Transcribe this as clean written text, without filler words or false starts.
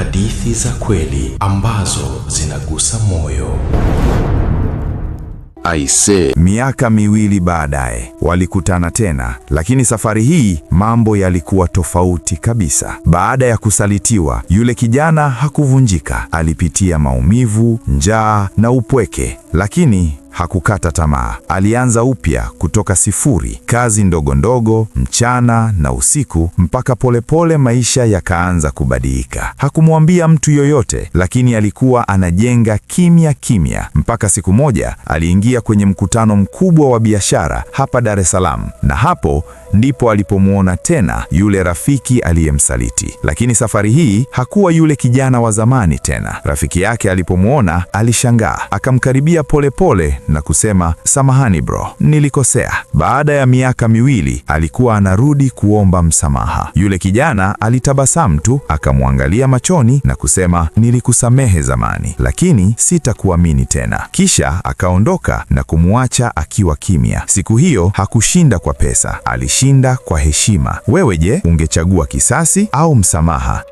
hadithi za kweli ambazo zinagusa moyo. Aise. Miaka miwili baadaye walikutana tena, lakini safari hii mambo yalikuwa tofauti kabisa. Baada ya kusalitiwa, yule kijana hakuvunjika. Alipitia maumivu, njaa na upweke, lakini hakukata tamaa. Alianza upya kutoka sifuri, kazi ndogo ndogo, mchana na usiku, mpaka polepole maisha yakaanza kubadilika. Hakumwambia mtu yoyote, lakini alikuwa anajenga kimya kimya, mpaka siku moja aliingia kwenye mkutano mkubwa wa biashara hapa Dar es Salaam, na hapo ndipo alipomwona tena yule rafiki aliyemsaliti. Lakini safari hii hakuwa yule kijana wa zamani tena. Rafiki yake alipomwona alishangaa, akamkaribia polepole na kusema, "Samahani bro, nilikosea." Baada ya miaka miwili alikuwa anarudi kuomba msamaha. Yule kijana alitabasamu tu, akamwangalia machoni na kusema, "Nilikusamehe zamani, lakini sitakuamini tena." Kisha akaondoka na kumwacha akiwa kimya. Siku hiyo hakushinda kwa pesa, alishinda kwa heshima. Wewe je, ungechagua kisasi au msamaha?